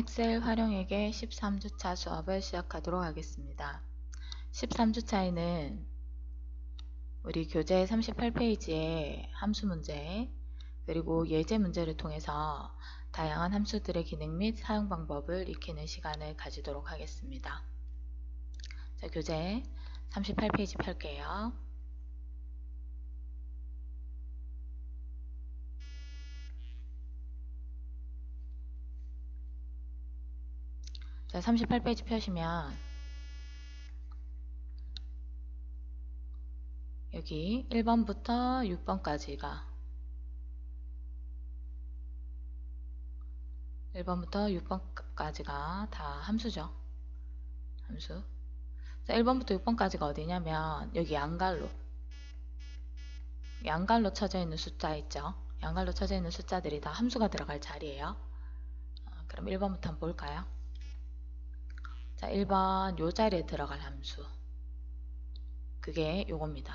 엑셀 활용액의 13주차 수업을 시작하도록 하겠습니다. 13주차에는 우리 교재 38페이지의 함수 문제 그리고 예제 문제를 통해서 다양한 함수들의 기능 및 사용 방법을 익히는 시간을 가지도록 하겠습니다. 자, 교재 38페이지 펼게요. 자, 38페이지 펴시면 여기 1번부터 6번까지가 1번부터 6번까지가 다 함수죠. 함수. 자, 1번부터 6번까지가 어디냐면 여기 양갈로 쳐져 있는 숫자 있죠. 양갈로 쳐져 있는 숫자들이 다 함수가 들어갈 자리예요. 그럼 1번부터 한번 볼까요? 자, 1번 요 자리에 들어갈 함수. 그게 요겁니다.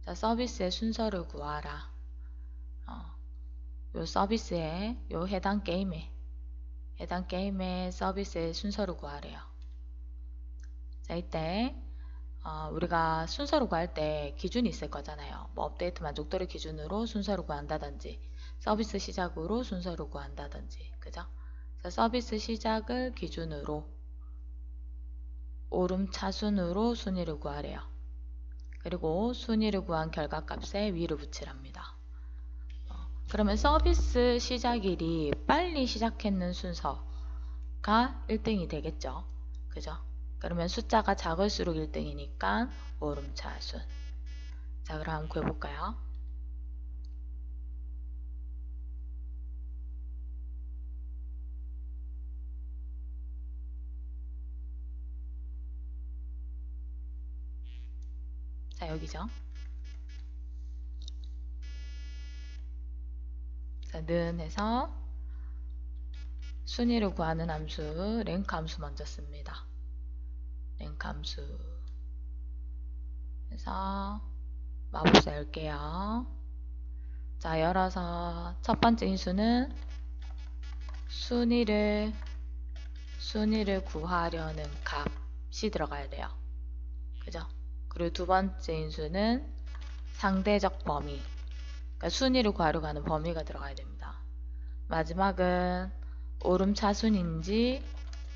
자, 서비스의 순서를 구하라. 요 서비스의 요 해당 게임의 서비스의 순서를 구하래요. 자, 이때 우리가 순서를 구할 때 기준이 있을 거잖아요. 뭐 업데이트 만족도를 기준으로 순서를 구한다든지 서비스 시작으로 순서를 구한다든지 그죠? 자, 서비스 시작을 기준으로 오름 차순으로 순위를 구하래요. 그리고 순위를 구한 결과값에 위를 붙이랍니다. 그러면 서비스 시작일이 빨리 시작했는 순서가 1등이 되겠죠. 그죠? 그러면 숫자가 작을수록 1등이니까 오름차순. 자, 그럼 한번 구해볼까요? 자, 여기죠. 자, 는 해서 순위를 구하는 함수 랭크 함수 먼저 씁니다. 랭크 함수 해서 마법사 열게요. 자, 열어서 첫 번째 인수는 순위를 구하려는 값이 들어가야 돼요. 그죠? 그리고 두 번째 인수는 상대적 범위, 그러니까 순위를 구하려고 하는 범위가 들어가야 됩니다. 마지막은 오름 차순인지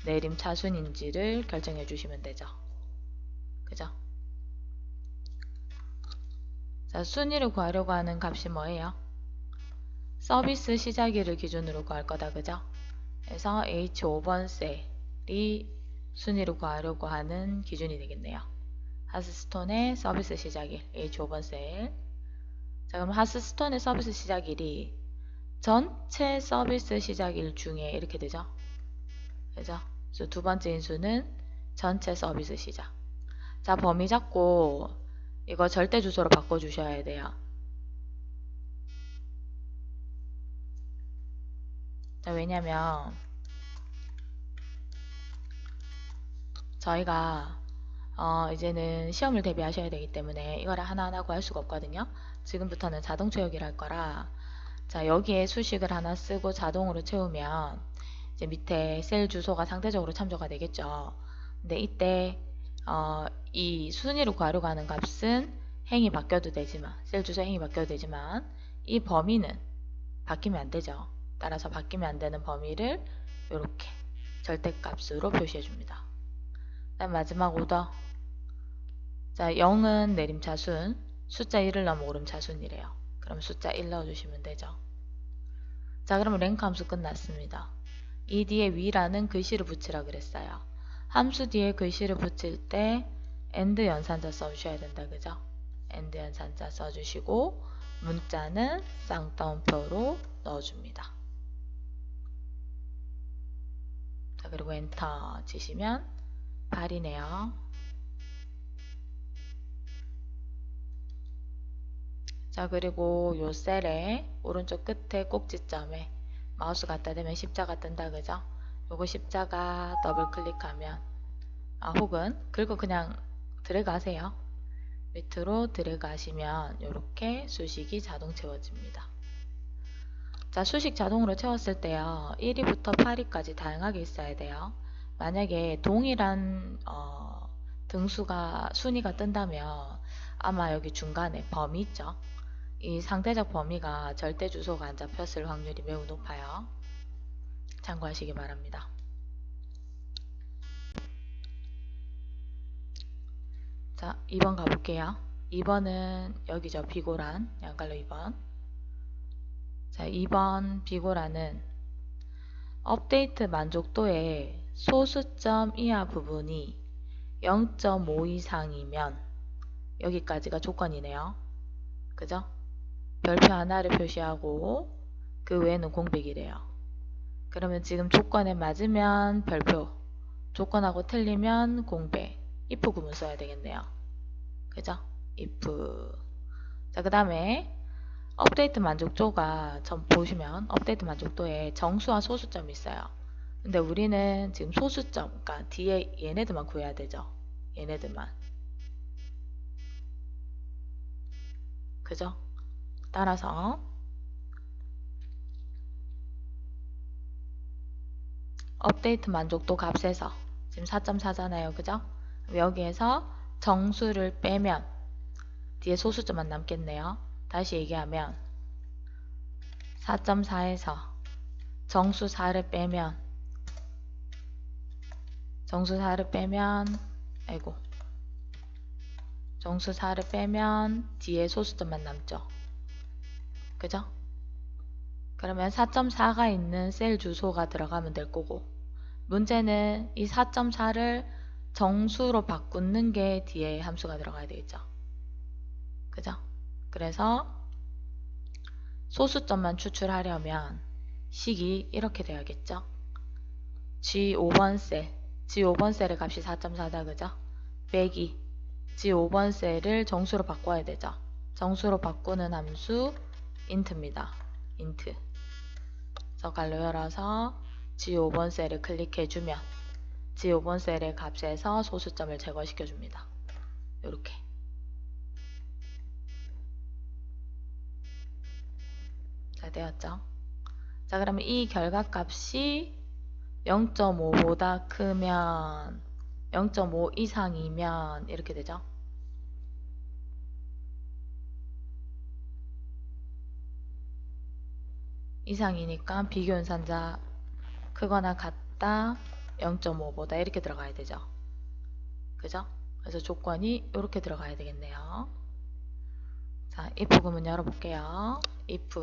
내림 차순인지를 결정해 주시면 되죠. 그죠? 자, 순위를 구하려고 하는 값이 뭐예요? 서비스 시작일을 기준으로 구할 거다. 그죠? 그래서 H5번 셀이 순위를 구하려고 하는 기준이 되겠네요. 하스스톤의 서비스 시작일 H5번 셀. 자, 그럼 하스스톤의 서비스 시작일이 전체 서비스 시작일 중에 이렇게 되죠. 그죠? 그래서 두 번째 인수는 전체 서비스 시작. 자, 범위 잡고 이거 절대 주소로 바꿔주셔야 돼요. 자, 왜냐면 저희가 이제는 시험을 대비하셔야 되기 때문에 이거를 하나하나 구할 수가 없거든요. 지금부터는 자동 채우기를 할 거라, 자, 여기에 수식을 하나 쓰고 자동으로 채우면 이제 밑에 셀 주소가 상대적으로 참조가 되겠죠. 근데 이때 이 순위를 구하려고 하는 값은 행이 바뀌어도 되지만, 셀 주소 행이 바뀌어도 되지만 이 범위는 바뀌면 안 되죠. 따라서 바뀌면 안 되는 범위를 이렇게 절대값으로 표시해 줍니다. 그다음 마지막 오더. 자, 0은 내림차순, 숫자 1을 넣으면 오름차순이래요. 그럼 숫자 1 넣어주시면 되죠. 자, 그러면 랭크 함수 끝났습니다. 이 뒤에 위라는 글씨를 붙이라 그랬어요. 함수 뒤에 글씨를 붙일 때 AND 연산자 써주셔야 된다. 그죠? AND 연산자 써주시고 문자는 쌍따옴표로 넣어줍니다. 자, 그리고 엔터 치시면 8이네요. 자, 그리고 요 셀에 오른쪽 끝에 꼭지점에 마우스 갖다 대면 십자가 뜬다. 그죠? 요거 십자가 더블 클릭하면 혹은 긁어 그냥 드래그 하세요. 밑으로 드래그 하시면 이렇게 수식이 자동 채워집니다. 자, 수식 자동으로 채웠을 때요. 1위부터 8위까지 다양하게 있어야 돼요. 만약에 동일한 등수가 순위가 뜬다면 아마 여기 중간에 범위 있죠. 이 상대적 범위가 절대 주소가 안 잡혔을 확률이 매우 높아요. 참고하시기 바랍니다. 자, 2번 가볼게요. 2번은 여기죠. 비고란, 양갈로 2번. 자, 2번 비고란은 업데이트 만족도의 소수점 이하 부분이 0.5 이상이면 여기까지가 조건이네요. 그죠? 별표 하나를 표시하고 그 외에는 공백이래요. 그러면 지금 조건에 맞으면 별표, 조건하고 틀리면 공백, if 구문 써야 되겠네요. 그죠? if. 자, 그 다음에 업데이트 만족도가 보시면 업데이트 만족도에 정수와 소수점이 있어요. 근데 우리는 지금 소수점, 그러니까 뒤에 얘네들만 구해야 되죠. 얘네들만. 그죠? 따라서 업데이트 만족도 값에서 지금 4.4잖아요. 그죠? 여기에서 정수를 빼면 뒤에 소수점만 남겠네요. 다시 얘기하면 4.4에서 정수 4를 빼면 아이고, 정수 4를 빼면 뒤에 소수점만 남죠. 그죠? 그러면 4.4가 있는 셀 주소가 들어가면 될 거고, 문제는 이 4.4를 정수로 바꾸는 게 뒤에 함수가 들어가야 되겠죠. 그죠? 그래서 소수점만 추출하려면 식이 이렇게 돼야겠죠. G5번 셀의 값이 4.4다. 그죠? 빼기 G5번 셀을 정수로 바꿔야 되죠. 정수로 바꾸는 함수 int입니다. int. 그래서 갈로 열어서 G5번 셀을 클릭해주면 G5번 셀의 값에서 소수점을 제거시켜줍니다. 이렇게. 자, 되었죠? 자, 그러면 이 결과값이 0.5보다 크면 0.5 이상이면 이렇게 되죠. 이상이니까 비교연산자 크거나 같다 0.5보다 이렇게 들어가야 되죠. 그죠? 그래서 조건이 이렇게 들어가야 되겠네요. 자, if 구문 열어볼게요. if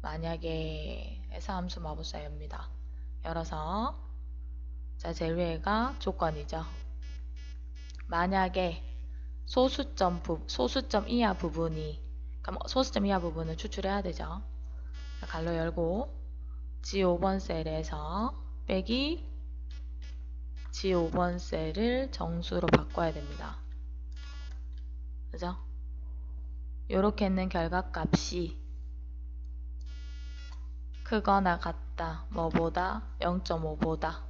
만약에 해서 함수 마법사입니다. 열어서 자, 제일 위에가 조건이죠. 만약에 소수점 이하 부분이, 그럼 소수점 이하 부분을 추출해야 되죠. 자, 갈로 열고 G5번 셀에서 빼기 G5번 셀을 정수로 바꿔야 됩니다. 그죠? 요렇게 있는 결과값이 크거나 같다, 뭐보다 0.5보다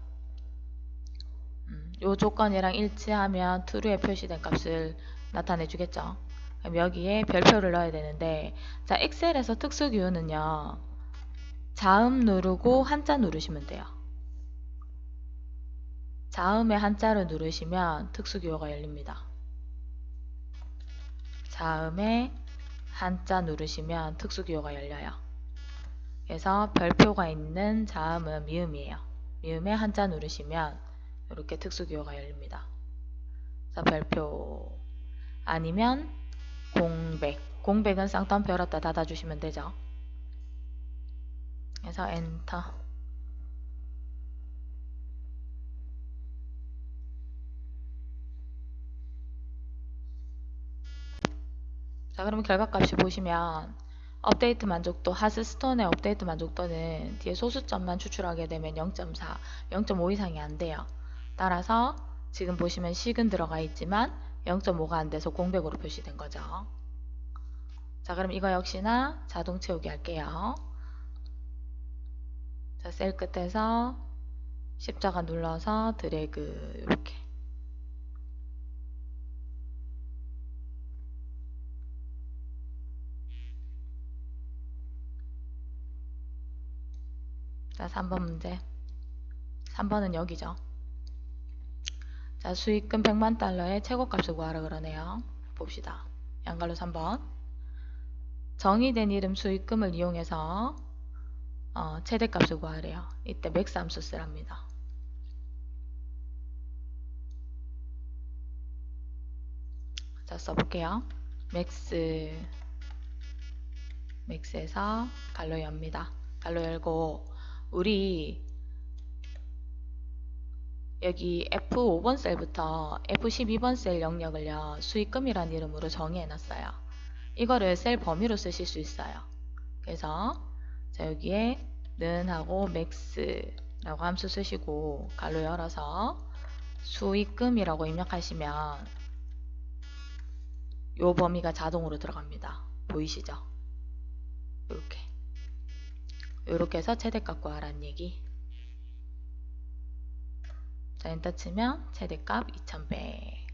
요 조건이랑 일치하면 true에 표시된 값을 나타내 주겠죠. 그럼 여기에 별표를 넣어야 되는데, 자, 엑셀에서 특수기호는요, 자음 누르고 한자 누르시면 돼요. 자음에 한자를 누르시면 특수기호가 열립니다. 자음에 한자 누르시면 특수기호가 열려요. 그래서 별표가 있는 자음은 미음이에요. 미음에 한자 누르시면 이렇게 특수기호가 열립니다. 그래서 별표 아니면 공백은 쌍따옴표 열었다 닫아주시면 되죠. 그래서 엔터. 자, 그러면 결과값이 보시면 업데이트 만족도, 하스스톤의 업데이트 만족도는 뒤에 소수점만 추출하게 되면 0.4, 0.5 이상이 안 돼요. 따라서 지금 보시면 식은 들어가 있지만 0.5가 안 돼서 공백으로 표시된 거죠. 자, 그럼 이거 역시나 자동 채우기 할게요. 자, 셀 끝에서 십자가 눌러서 드래그 이렇게. 자, 3번 문제. 3번은 여기죠. 자, 수익금 100만 달러의 최고값을 구하라 그러네요. 봅시다. 양갈로 3번. 정의된 이름 수익금을 이용해서 최대값을 구하래요. 이때 맥스 함수 쓰랍니다. 자, 써볼게요. 맥스에서 갈로 엽니다. 갈로 열고 우리 여기 F5번 셀부터 F12번 셀 영역을요, 수익금이라는 이름으로 정의해놨어요. 이거를 셀 범위로 쓰실 수 있어요. 그래서 자, 여기에 는 하고 맥스라고 함수 쓰시고 갈로 열어서 수익금이라고 입력하시면 요 범위가 자동으로 들어갑니다. 보이시죠? 요렇게 해서 최대값 구하라는 얘기. 자, 엔터 치면 최대값 2000배.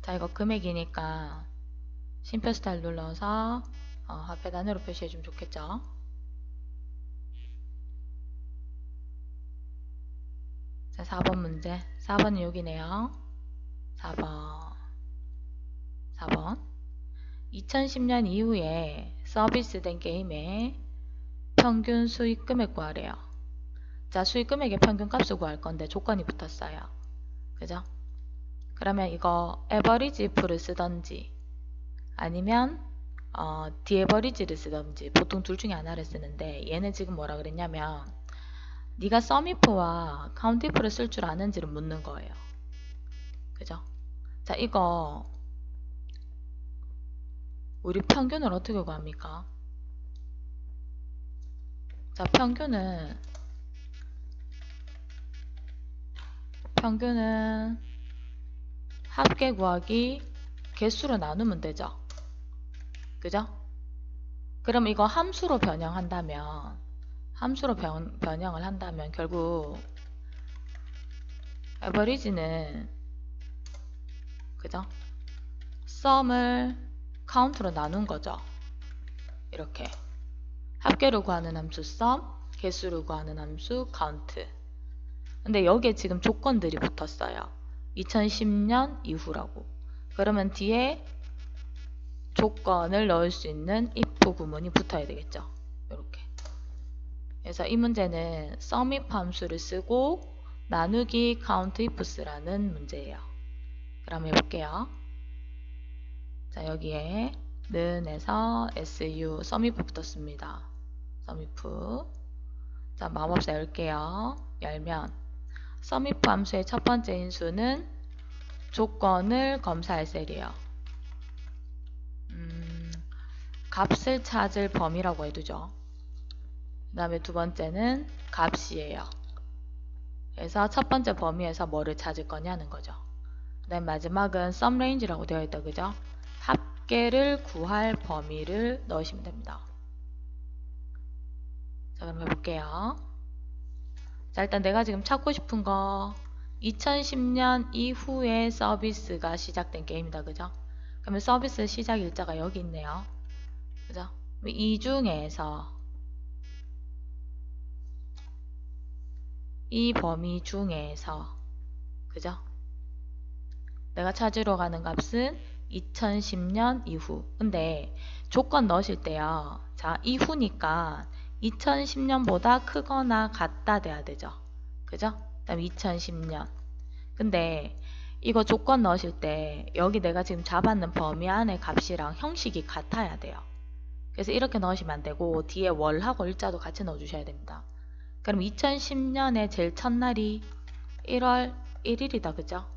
자, 이거 금액이니까 심표 스타일 눌러서 화폐 단위로 표시해주면 좋겠죠. 자, 4번 문제. 4번은 여기네요. 4번 2010년 이후에 서비스된 게임의 평균 수익 금액 구하래요. 자, 수익 금액의 평균 값을 구할 건데 조건이 붙었어요. 그죠? 그러면 이거 에버리지 if를 쓰던지 아니면 디에버리지를 쓰던지 보통 둘 중에 하나를 쓰는데 얘는 지금 뭐라 그랬냐면 네가 sumif와 countif를 쓸 줄 아는지를 묻는 거예요. 그죠? 자, 이거 우리 평균을 어떻게 구합니까? 자, 평균은 합계 구하기 개수로 나누면 되죠. 그죠? 그럼 이거 함수로 변형한다면 변형을 한다면 결국 average는 그죠? sum을 count로 나눈 거죠. 이렇게 합계로 구하는 함수 sum, 개수로 구하는 함수 count. 근데 여기에 지금 조건들이 붙었어요. 2010년 이후라고. 그러면 뒤에 조건을 넣을 수 있는 if 구문이 붙어야 되겠죠. 이렇게. 그래서 이 문제는 sumif 함수를 쓰고 나누기 count if 쓰라는 문제예요. 그럼 해볼게요. 자, 여기에 는에서 su sumif 붙었습니다. sumif. 자, 마법사 열게요. 열면 sumif 함수의 첫 번째 인수는 조건을 검사할 셀이에요. 값을 찾을 범위라고 해두죠. 그 다음에 두 번째는 값이에요. 그래서 첫 번째 범위에서 뭐를 찾을 거냐는 거죠. 그 다음에 마지막은 sum range라고 되어 있다. 그죠? 합계를 구할 범위를 넣으시면 됩니다. 자, 그럼 해볼게요. 자, 일단 내가 지금 찾고 싶은 거 2010년 이후에 서비스가 시작된 게임이다. 그죠? 그러면 서비스 시작 일자가 여기 있네요. 그죠? 이 중에서 이 범위 중에서 그죠? 내가 찾으러 가는 값은 2010년 이후. 근데 조건 넣으실 때요. 자, 이후니까 2010년보다 크거나 같다 돼야 되죠. 그죠? 그다음 2010년. 근데 이거 조건 넣으실 때 여기 내가 지금 잡았는 범위 안의 값이랑 형식이 같아야 돼요. 그래서 이렇게 넣으시면 안 되고 뒤에 월하고 일자도 같이 넣어주셔야 됩니다. 그럼 2010년의 제일 첫날이 1월 1일이다. 그죠?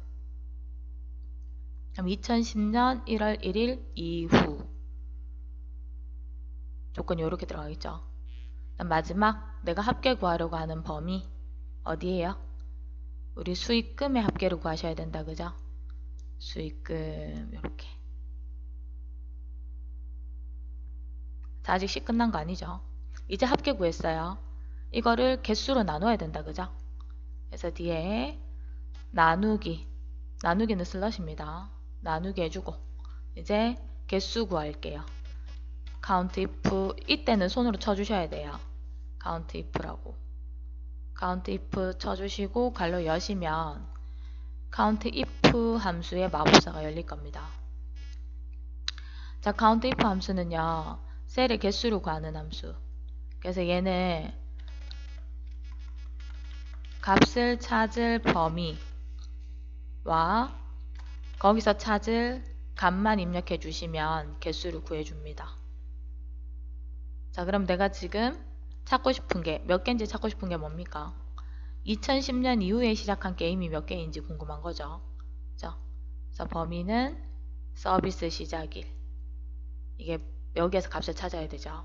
그럼 2010년 1월 1일 이후 조건이 이렇게 들어가겠죠. 마지막 내가 합계 구하려고 하는 범위 어디예요? 우리 수익금의 합계를 구하셔야 된다. 그죠? 수익금 이렇게. 자, 아직 시 끝난 거 아니죠? 이제 합계 구했어요. 이거를 개수로 나눠야 된다. 그죠? 그래서 뒤에 나누기는 슬러시입니다. 나누기 해주고 이제 개수 구할게요. count if 이때는 손으로 쳐주셔야 돼요. count if라고. count if 쳐주시고 괄호 여시면 count if 함수의 마법사가 열릴 겁니다. 자, count if 함수는요, 셀의 개수를 구하는 함수. 그래서 얘는 값을 찾을 범위와 거기서 찾을 값만 입력해 주시면 개수를 구해 줍니다. 자, 그럼 내가 지금 찾고 싶은 게 몇 개인지 찾고 싶은 게 뭡니까? 2010년 이후에 시작한 게임이 몇 개인지 궁금한 거죠. 그래서 범위는 서비스 시작일. 이게 여기에서 값을 찾아야 되죠.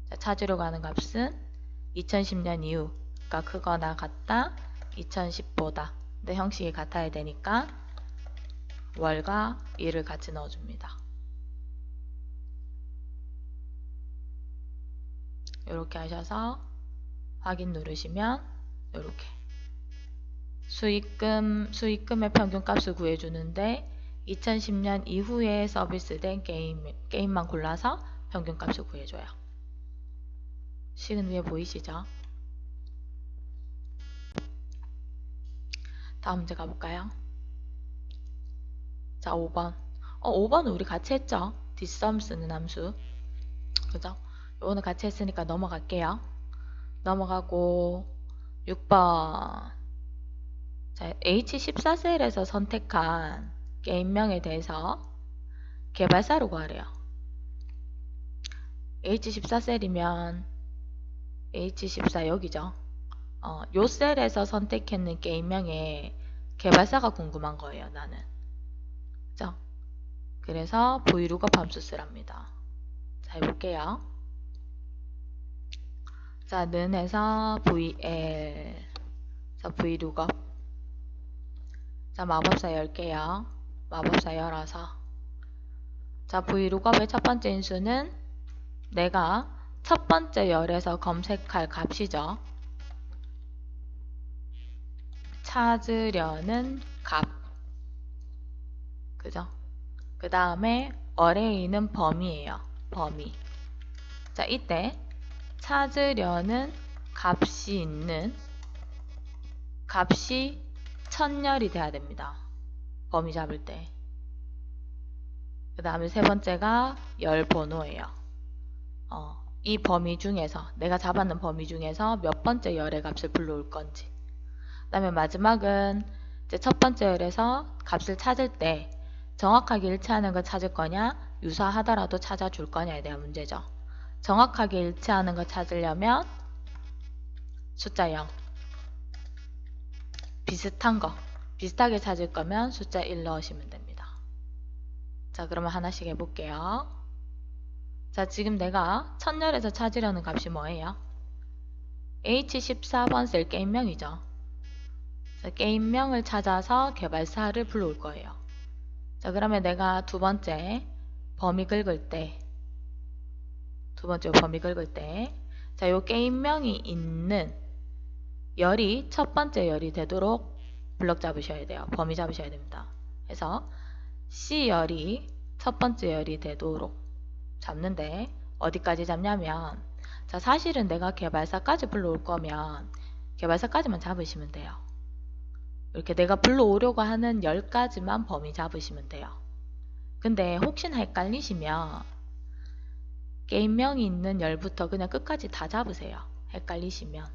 자, 찾으려고 하는 값은 2010년 이후가 크거나 같다, 2010보다. 근데 형식이 같아야 되니까 월과 일을 같이 넣어줍니다. 이렇게 하셔서 확인 누르시면 이렇게 수익금의 평균값을 구해주는데 2010년 이후에 서비스된 게임만 골라서 평균값을 구해줘요. 식은 위에 보이시죠? 다음 문제 가볼까요? 자, 5번. 5번은 우리 같이 했죠? 뒷섬 쓰는 함수. 그죠? 요거는 같이 했으니까 넘어갈게요. 넘어가고 6번. 자, H14셀에서 선택한 게임명에 대해서 개발사로 구하래요. H14셀이면 H14 여기죠. 요 셀에서 선택했는 게임명에 개발사가 궁금한 거예요, 나는. 그죠? 그래서 vlookup 함수 쓰랍니다. 자, 해볼게요. 자, 는에서 vl. 자, vlookup. 자, 마법사 열게요. 마법사 열어서. 자, vlookup의 첫 번째 인수는 내가 첫 번째 열에서 검색할 값이죠. 찾으려는 값. 그죠? 그 다음에 어레이는 범위예요. 범위. 자, 이때 찾으려는 값이 있는 값이 천열이 돼야 됩니다. 범위 잡을 때. 그 다음에 세 번째가 열 번호예요. 이 범위 중에서 내가 잡았는 범위 중에서 몇 번째 열의 값을 불러올 건지. 그 다음에 마지막은 이제 첫 번째 열에서 값을 찾을 때 정확하게 일치하는 걸 찾을 거냐, 유사하더라도 찾아줄 거냐에 대한 문제죠. 정확하게 일치하는 거 찾으려면 숫자 0. 비슷한 거, 비슷하게 찾을 거면 숫자 1 넣으시면 됩니다. 자, 그러면 하나씩 해볼게요. 자, 지금 내가 첫열에서 찾으려는 값이 뭐예요? H14번 셀 게임명이죠. 자, 게임명을 찾아서 개발사를 불러올 거예요. 자, 그러면 내가 두 번째 범위 긁을 때, 자, 요 게임명이 있는 열이 첫 번째 열이 되도록 블럭 잡으셔야 돼요. 범위 잡으셔야 됩니다. 그래서 C열이 첫 번째 열이 되도록 잡는데 어디까지 잡냐면, 자, 사실은 내가 개발사까지 불러올 거면 개발사까지만 잡으시면 돼요. 이렇게 내가 불러오려고 하는 10가지만 범위 잡으시면 돼요. 근데 혹시나 헷갈리시면 게임명이 있는 열부터 그냥 끝까지 다 잡으세요. 헷갈리시면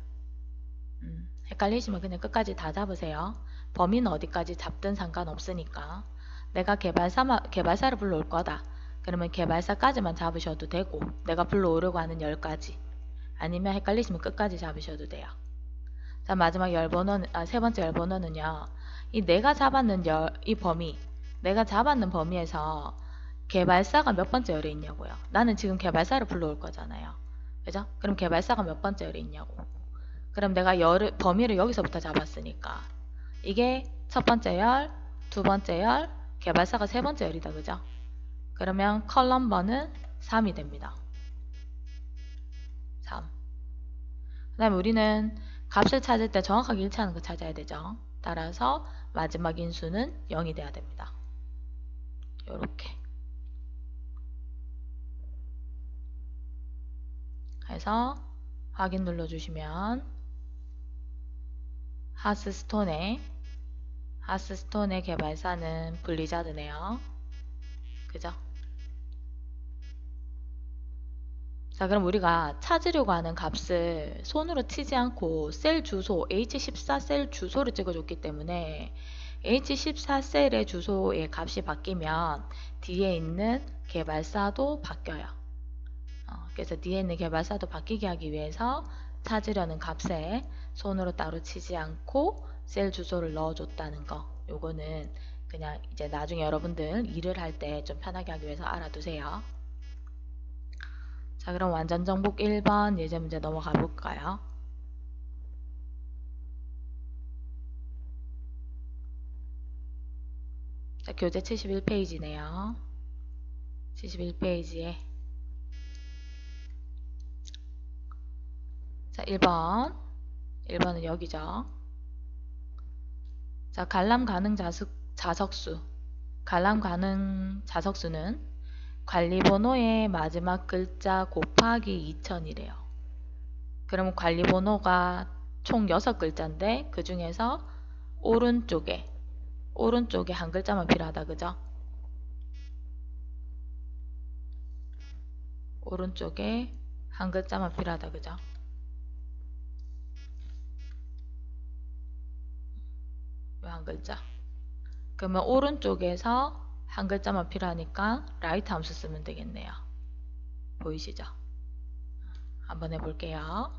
그냥 끝까지 다 잡으세요. 범위는 어디까지 잡든 상관없으니까. 내가 개발사를 불러올 거다. 그러면 개발사까지만 잡으셔도 되고, 내가 불러오려고 하는 10가지. 아니면 헷갈리시면 끝까지 잡으셔도 돼요. 자, 마지막 세 번째 열 번호는요. 내가 잡았는 내가 잡았는 범위에서 개발사가 몇 번째 열에 있냐고요. 나는 지금 개발사를 불러올 거잖아요. 그죠? 그럼 개발사가 몇 번째 열에 있냐고. 그럼 내가 범위를 여기서부터 잡았으니까 이게 첫 번째 열, 두 번째 열, 개발사가 세 번째 열이다. 그죠? 그러면 컬럼번은 3이 됩니다. 3. 그 다음에 우리는 값을 찾을 때 정확하게 일치하는 거 찾아야 되죠. 따라서 마지막 인수는 0이 돼야 됩니다. 요렇게 해서 확인 눌러주시면 하스스톤의 개발사는 블리자드네요. 그죠? 자, 그럼 우리가 찾으려고 하는 값을 손으로 치지 않고 셀 주소, H14 셀 주소를 찍어줬기 때문에 H14 셀의 주소의 값이 바뀌면 뒤에 있는 개발사도 바뀌어요. 그래서 뒤에 있는 개발사도 바뀌게 하기 위해서 찾으려는 값에 손으로 따로 치지 않고 셀 주소를 넣어줬다는 거. 요거는 그냥 이제 나중에 여러분들 일을 할 때 좀 편하게 하기 위해서 알아두세요. 자, 그럼 완전 정복 1번 예제 문제 넘어가 볼까요? 자, 교재 71페이지네요. 71페이지에 자, 1번은 여기죠. 자, 관람 가능 자석수. 관람 가능 자석수는 관리번호의 마지막 글자 곱하기 2000이래요. 그러면 관리번호가 총 6글자인데 그 중에서 오른쪽에 한 글자만 필요하다. 그죠? 오른쪽에 한 글자만 필요하다. 그죠? 요 한 글자. 그러면 오른쪽에서 한 글자만 필요하니까 라이트 함수 쓰면 되겠네요. 보이시죠? 한번 해볼게요.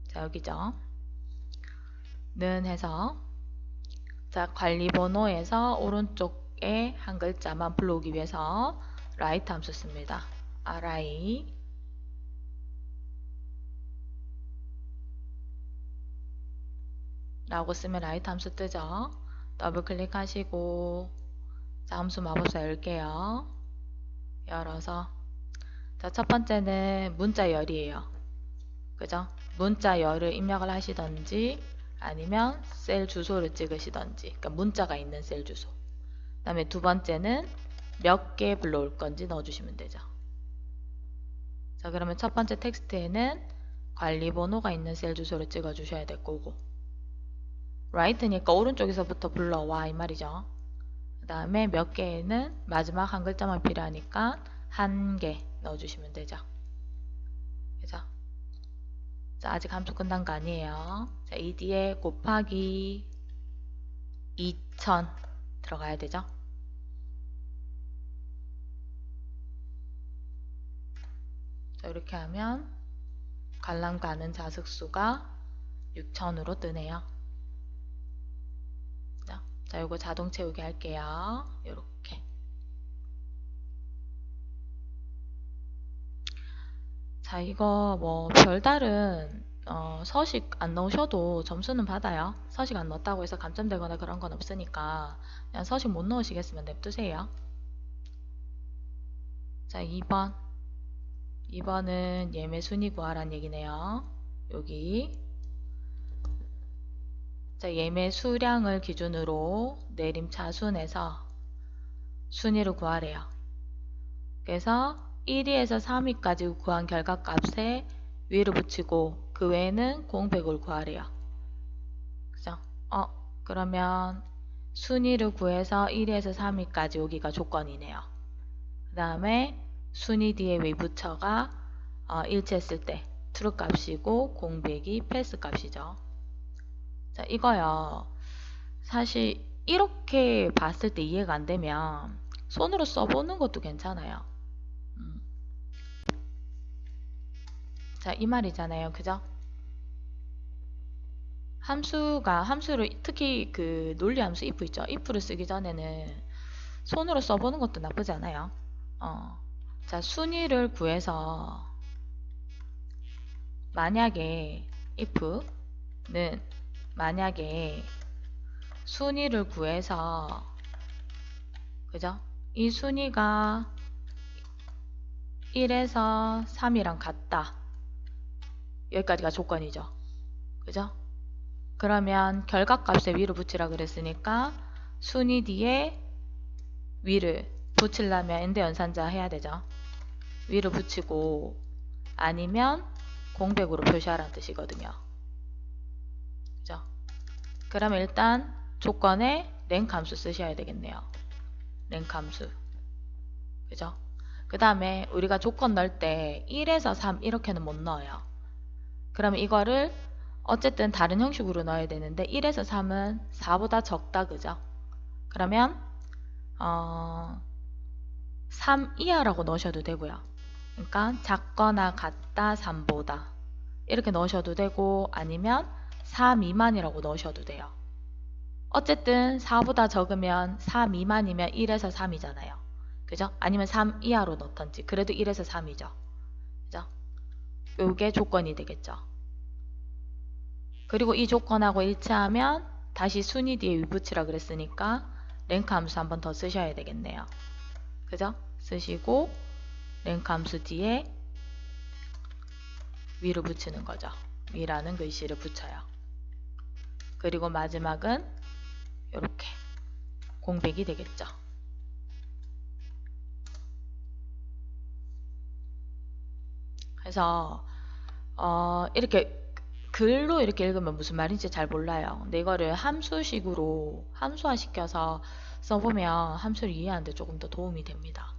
자, 여기죠. 는 해서 자, 관리번호에서 오른쪽에 한 글자만 불러오기 위해서 라이트 함수 씁니다. ri 라고 쓰면 라이트 함수 뜨죠. 더블 클릭하시고 자, 함수 마법사 열게요. 열어서 자, 첫 번째는 문자열이에요. 그죠? 문자열을 입력을 하시던지 아니면 셀 주소를 찍으시던지, 그러니까 문자가 있는 셀 주소. 그 다음에 두 번째는 몇 개 불러올 건지 넣어주시면 되죠. 자, 그러면 첫 번째 텍스트에는 관리번호가 있는 셀 주소를 찍어주셔야 될 거고, 라이트니까 오른쪽에서부터 불러와 이 말이죠. 그 다음에 몇 개에는 마지막 한 글자만 필요하니까 한 개 넣어주시면 되죠. 그죠? 자, 아직 함수 끝난 거 아니에요. 자, 이 뒤에 곱하기 2000 들어가야 되죠. 자, 이렇게 하면 관람 가는 자습수가 6000으로 뜨네요. 자, 요거 자동 채우기 할게요. 요렇게. 자, 이거 뭐 별다른 서식 안 넣으셔도 점수는 받아요. 서식 안 넣었다고 해서 감점되거나 그런 건 없으니까 그냥 서식 못 넣으시겠으면 냅두세요. 자, 2번은 예매 순위 구하란 얘기네요. 여기 자, 예매 수량을 기준으로 내림차순에서 순위를 구하래요. 그래서 1위에서 3위까지 구한 결과값에 위를 붙이고 그 외에는 공백을 구하래요. 그죠? 그러면 순위를 구해서 1위에서 3위까지 여기가 조건이네요. 그 다음에 순위 뒤에 위 붙여가 일치했을 때 true 값이고 공백이 false 값이죠. 자, 이거요. 사실 이렇게 봤을 때 이해가 안 되면 손으로 써보는 것도 괜찮아요. 자, 이 말이잖아요. 그죠? 함수를 특히 그 논리 함수 if 있죠. if를 쓰기 전에는 손으로 써보는 것도 나쁘지 않아요. 자, 순위를 구해서 만약에 if는 만약에 순위를 구해서 그죠? 이 순위가 1에서 3이랑 같다. 여기까지가 조건이죠. 그죠? 그러면 결과값에 위를 붙이라 그랬으니까 순위 뒤에 위를 붙이려면 엔드 연산자 해야 되죠. 위로 붙이고 아니면 공백으로 표시하라는 뜻이거든요. 그죠? 그러면 일단 조건에 랭크 함수 쓰셔야 되겠네요. 랭크 함수. 그죠? 그 다음에 우리가 조건 넣을 때 1에서 3 이렇게는 못 넣어요. 그러면 이거를 어쨌든 다른 형식으로 넣어야 되는데 1에서 3은 4보다 적다. 그죠? 그러면 3 이하라고 넣으셔도 되고요. 그러니까 작거나 같다 3보다 이렇게 넣으셔도 되고 아니면 4 미만이라고 넣으셔도 돼요. 어쨌든 4보다 적으면 4 미만이면 1에서 3이잖아요. 그죠? 아니면 3 이하로 넣던지 그래도 1에서 3이죠. 그죠? 요게 조건이 되겠죠. 그리고 이 조건하고 일치하면 다시 순위 뒤에 위붙이라 그랬으니까 랭크 함수 한 번 더 쓰셔야 되겠네요. 그죠? 쓰시고 랭크 함수 뒤에 위로 붙이는 거죠. 위라는 글씨를 붙여요. 그리고 마지막은 이렇게 공백이 되겠죠. 그래서 이렇게 글로 이렇게 읽으면 무슨 말인지 잘 몰라요. 근데 이거를 함수식으로 함수화 시켜서 써보면 함수를 이해하는데 조금 더 도움이 됩니다.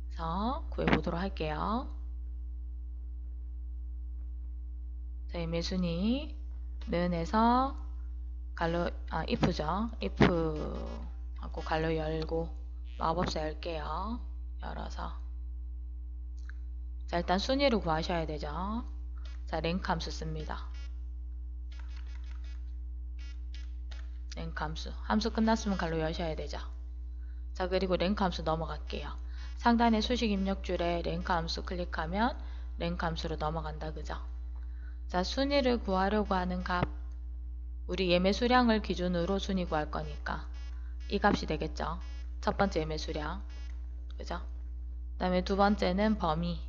그래서 구해보도록 할게요. 자, 매순이 는에서 갈로 if죠. if 하고 갈로 열고 마법사 열게요. 열어서 자, 일단 순위를 구하셔야 되죠. 자, 랭크 함수 씁니다. 랭크 함수. 함수 끝났으면 갈로 여셔야 되죠. 자, 그리고 랭크 함수 넘어갈게요. 상단의 수식 입력줄에 랭크 함수 클릭하면 랭크 함수로 넘어간다. 그죠? 자, 순위를 구하려고 하는 값. 우리 예매 수량을 기준으로 순위 구할 거니까 이 값이 되겠죠. 첫 번째 예매 수량. 그죠? 그 다음에 두 번째는 범위.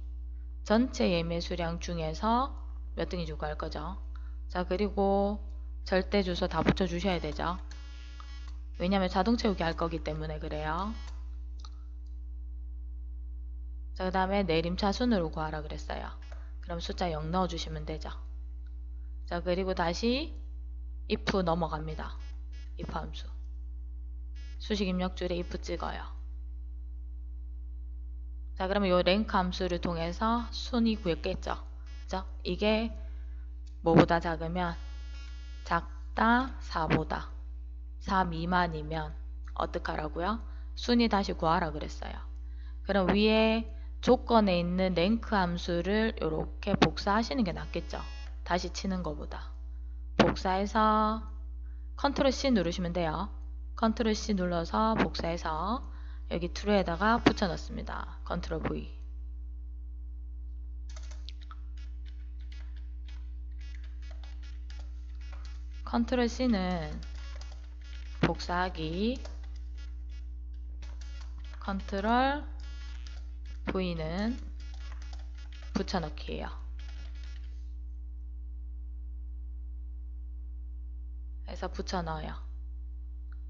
전체 예매 수량 중에서 몇 등인지 구할 거죠. 자, 그리고 절대 주소 다 붙여주셔야 되죠. 왜냐면 자동 채우기 할 거기 때문에 그래요. 자, 그 다음에 내림차 순으로 구하라 그랬어요. 그럼 숫자 0 넣어주시면 되죠. 자, 그리고 다시 if 넘어갑니다. if 함수. 수식 입력줄에 if 찍어요. 자, 그러면 요 랭크 함수를 통해서 순위 구했겠죠. 그죠? 이게 뭐보다 작으면 작다 4보다 4 미만이면 어떡하라고요? 순위 다시 구하라 그랬어요. 그럼 위에 조건에 있는 랭크 함수를 이렇게 복사하시는 게 낫겠죠. 다시 치는 것보다. 복사해서 컨트롤 C 누르시면 돼요. 컨트롤 C 눌러서 복사해서 여기 true에다가 붙여 넣습니다. 컨트롤 V. 컨트롤 C는 복사하기, 컨트롤 V는 붙여넣기예요. 해서 붙여넣어요.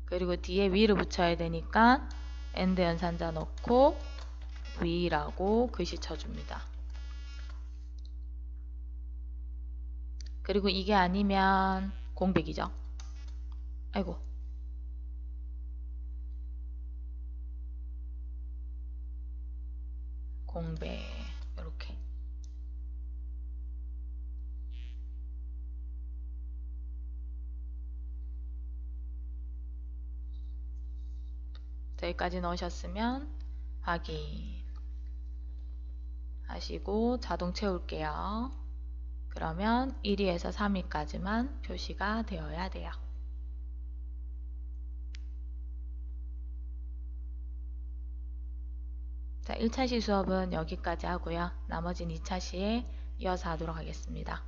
그리고 뒤에 위를 붙여야 되니까 엔드 연산자 넣고 위라고 글씨 쳐줍니다. 그리고 이게 아니면 공백이죠. 아이고. 공백 이렇게. 여기까지 넣으셨으면 확인 하시고 자동 채울게요. 그러면 1위에서 3위까지만 표시가 되어야 돼요. 자, 1차 시 수업은 여기까지 하고요. 나머지는 2차 시에 이어서 하도록 하겠습니다.